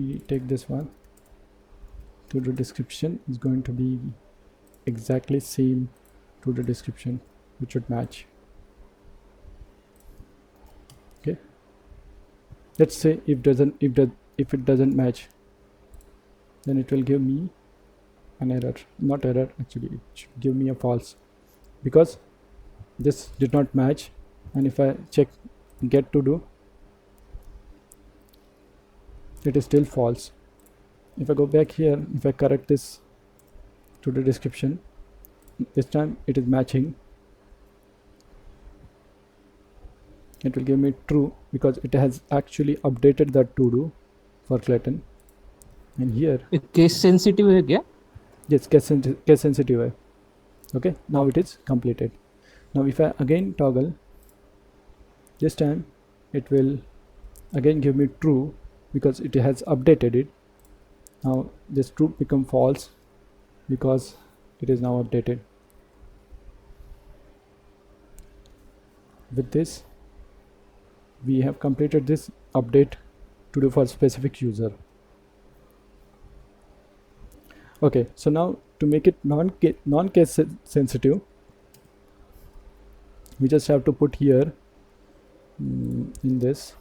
we take this one, to the description is going to be exactly same to the description, which should match. Okay, let's say if it doesn't match, then it will give me an error. Not error, actually it should give me a false, because this did not match. And if I check get to do, it is still false. If I go back here, if I correct this to the description, this time it is matching. It will give me true because it has actually updated that to do for Clayton. And here case sensitive है क्या? yes, case sensitive है. Okay, now it is completed. Now if I again toggle, this time it will again give me true because it has updated it. Now this true become false because it is now updated. With this, we have completed this update to do for specific user. Okay, so now to make it non-case sensitive, we just have to put here in this,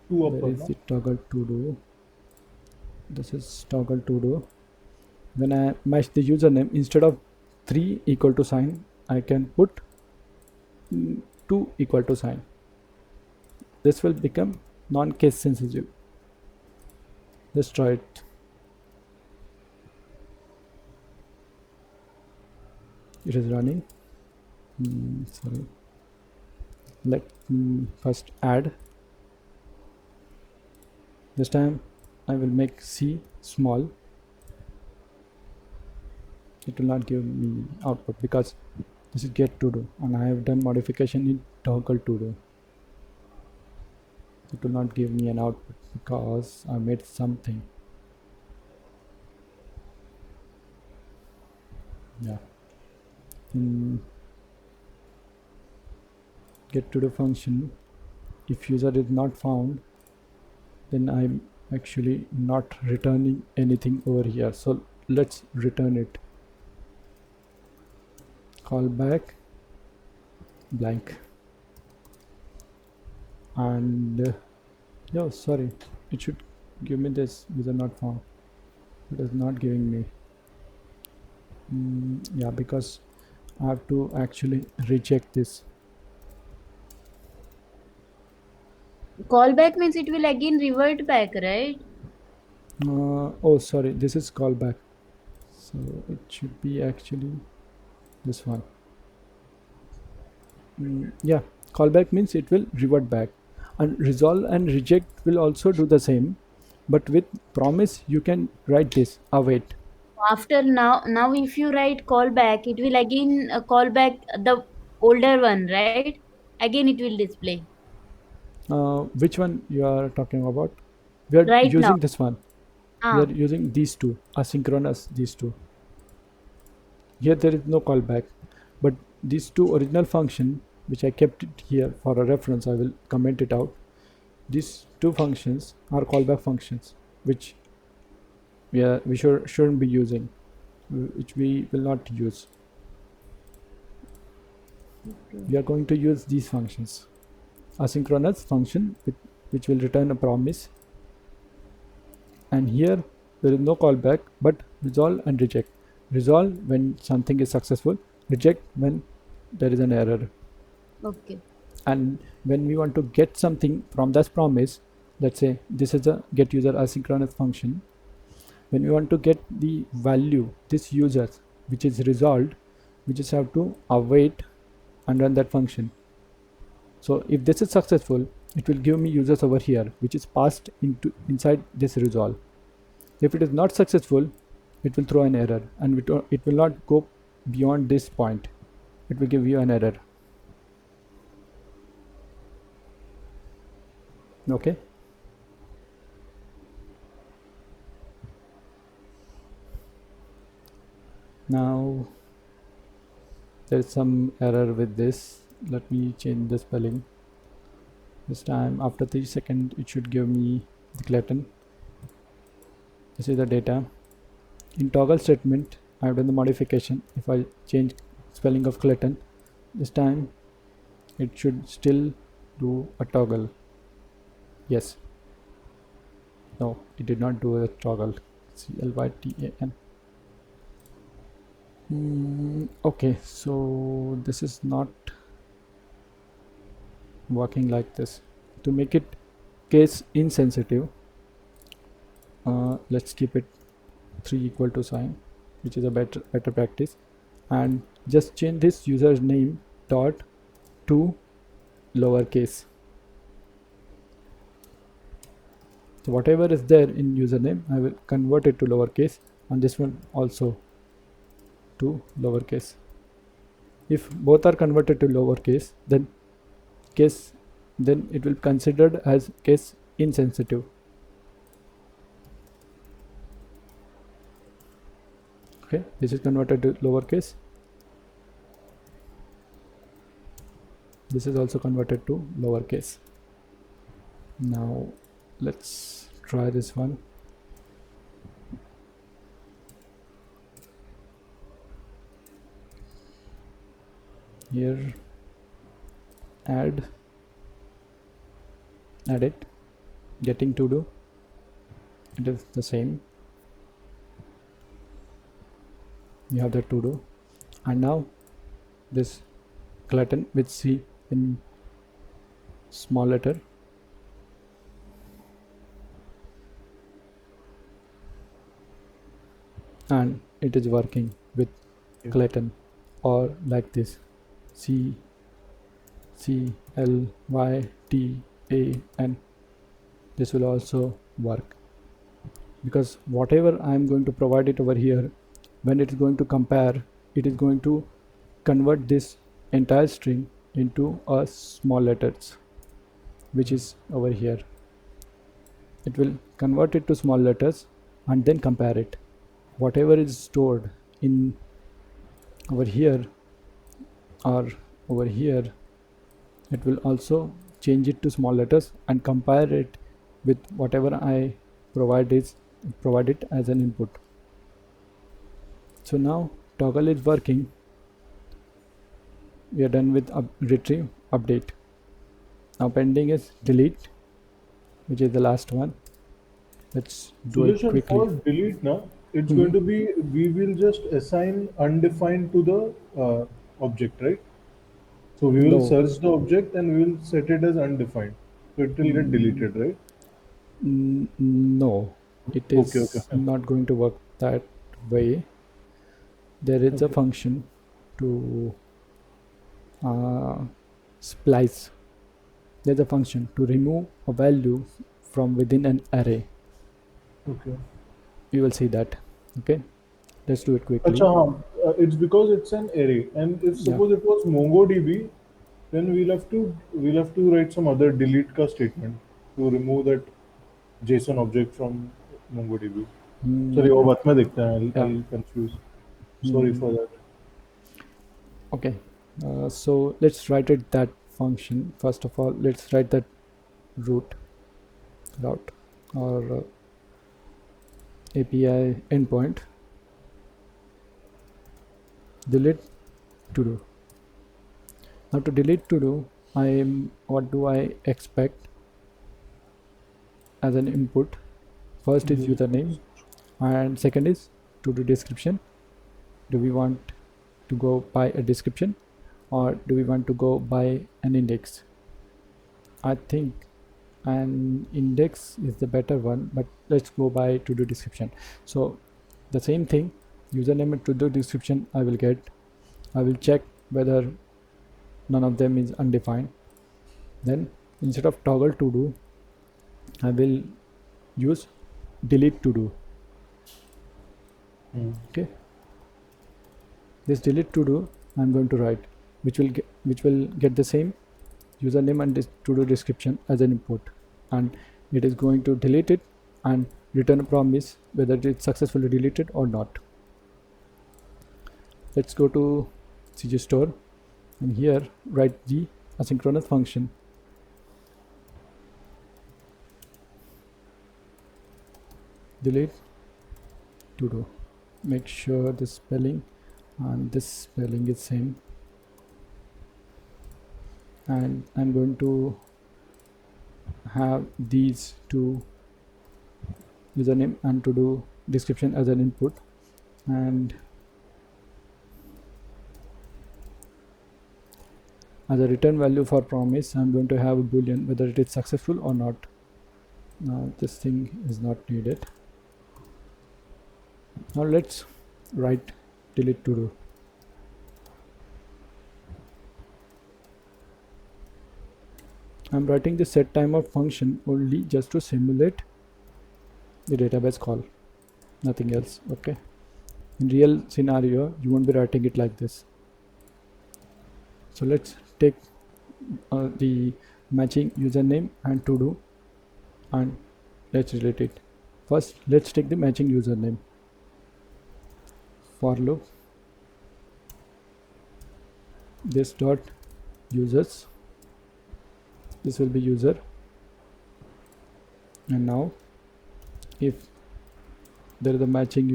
where is the toggle to do? This is toggle to do. When I match the username, instead of 3 equal to sign, I can put 2 equal to sign. This will become non-case sensitive. Let's try it. It is running. Sorry. Let me first add. This time I will make C small. It will not give me output because this is get to do, and I have done modification in toggle to do. It will not give me an output because I made something. Yeah. Get to the function, if user is not found, then I'm actually not returning anything over here. So let's return it. Callback blank. And no, sorry, it should give me this user not found. It is not giving me. Yeah, because I have to actually reject this. Callback means it will again revert back, right? Oh, sorry, this is callback. So it should be actually this one. Yeah, callback means it will revert back. And resolve and reject will also do the same, but with promise you can write this await. After now if you write callback, it will again call back the older one, right? Again it will display. Which one you are talking about? We are Right now. using this one. We are using these two, asynchronous, these two. Here there is no callback, but these two original function, which I kept it here for a reference, I will comment it out. These two functions are callback functions, which we shouldn't be using, which we will not use. We are going to use these functions. Asynchronous function which will return a promise, and here there is no callback, but resolve and reject. Resolve when something is successful, reject when there is an error. Okay. And when we want to get something from this promise, let's say this is a get user asynchronous function. When we want to get the value, this user which is resolved, we just have to await and run that function. So if this is successful, it will give me users over here, which is passed inside this resolve. If it is not successful, it will throw an error, and it will not go beyond this point. It will give you an error. Okay. Now there is some error with this. Let me change the spelling. This time after 3 seconds it should give me the Clayton. This is the data. In toggle statement I have done the modification. If I change spelling of Clayton, this time it should still do a toggle. Yes. No, it did not do a toggle. Clytan. Okay, so this is not working like this. To make it case insensitive, let's keep it 3 equal to sign, which is a better practice, and just change this username dot to lowercase. So whatever is there in username, I will convert it to lowercase, and this one also to lowercase. If both are converted to lowercase, then it will be considered as case insensitive. Okay, this is converted to lowercase. This is also converted to lowercase. Now let's try this one. Here add it, getting to do, it is the same. You have the to do, and now this Clayton with C in small letter. And it is working with Clayton, or like this, C L Y T A N. This will also work, because whatever I am going to provide it over here, when it is going to compare, it is going to convert this entire string into a small letters, which is over here. It will convert it to small letters and then compare it. Whatever is stored in over here or over here, it will also change it to small letters and compare it with whatever I provide it as an input. So now toggle is working. We are done with retrieve update. Now pending is delete, which is the last one. Let's do it quickly. For delete now, it's going to be, we will just assign undefined to the object, right? So we will No. search the object and we will set it as undefined. So it will get deleted, right? No, it is Okay. not going to work that way. There is a function to splice. There's a function to remove a value from within an array. Okay. You will see that. Okay, let's do it quickly. It's because it's an array, and if suppose it was MongoDB, then we'll have to write some other delete ka statement to remove that JSON object from MongoDB. Sorry, वो बात में देखते हैं. I'll confuse. Sorry for that. Okay, so let's write it that function. First of all, let's write that route or API endpoint. Delete to do. Now to delete to do, what do I expect as an input? First is username, and second is to do description. Do we want to go by a description, or do we want to go by an index? I think an index is the better one, but let's go by to do description. So the same thing, username and to do description I will get. I will check whether none of them is undefined. Then instead of toggle to do, I will use delete to do. Okay, this delete to do I'm going to write, which will get the same username and this to do description as an input, and it is going to delete it and return a promise whether it's successfully deleted or not. Let's go to CG store and here write the asynchronous function. delete to do. Make sure the spelling and this spelling is same, and I'm going to have these two, username and to do description, as an input, and as a return value for promise I'm going to have a boolean whether it is successful or not. Now this thing is not needed. Now let's write delete to do. I'm writing the set timeout function only just to simulate the database call, nothing else. Okay, in real scenario you won't be writing it like this. So let's take the matching username and to do, and let's relate it. First let's take the matching username. For loop this dot users, this will be user, and now if there is a matching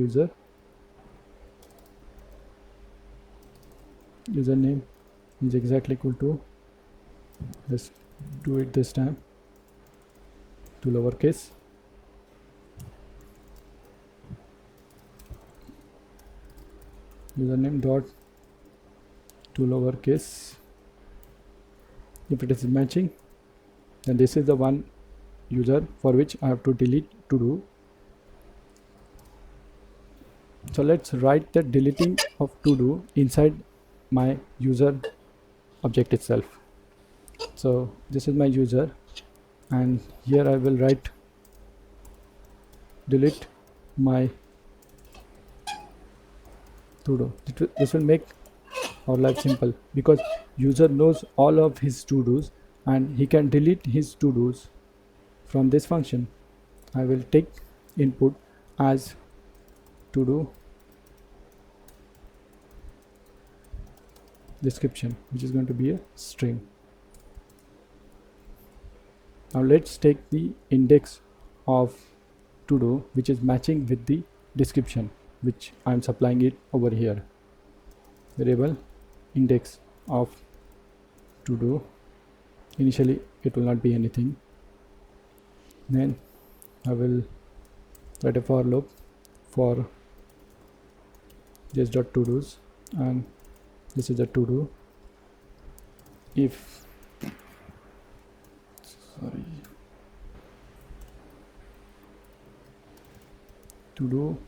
username is exactly equal to, let's do it this time to lowercase, username dot to lowercase. If it is matching, then this is the one user for which I have to delete to do. So let's write the deleting of to do inside my user object itself. So this is my user, and here I will write delete my to do. This will make our life simple because user knows all of his to do's and he can delete his to do's from this function. I will take input as to do description, which is going to be a string. Now let's take the index of to do, which is matching with the description, which I'm supplying it over here. Variable index of to do. Initially it will not be anything. Then I will write a for loop for this dot to do's, and this is the to do. If to do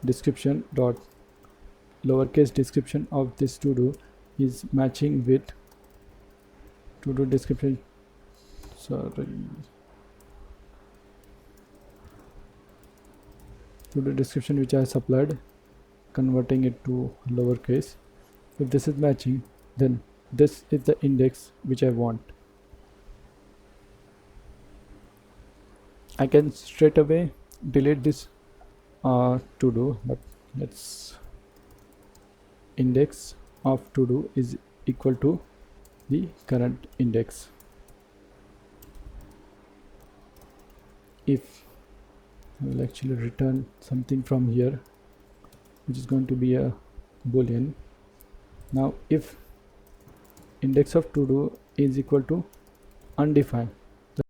description dot lowercase description of this to do is matching with to do description, to do description which I supplied, converting it to lowercase. If this is matching, then this is the index which I want. I can straight away delete this to do, but let's index of to do is equal to the current index. If I will actually return something from here, which is going to be a boolean. Now if index of to do is equal to undefined,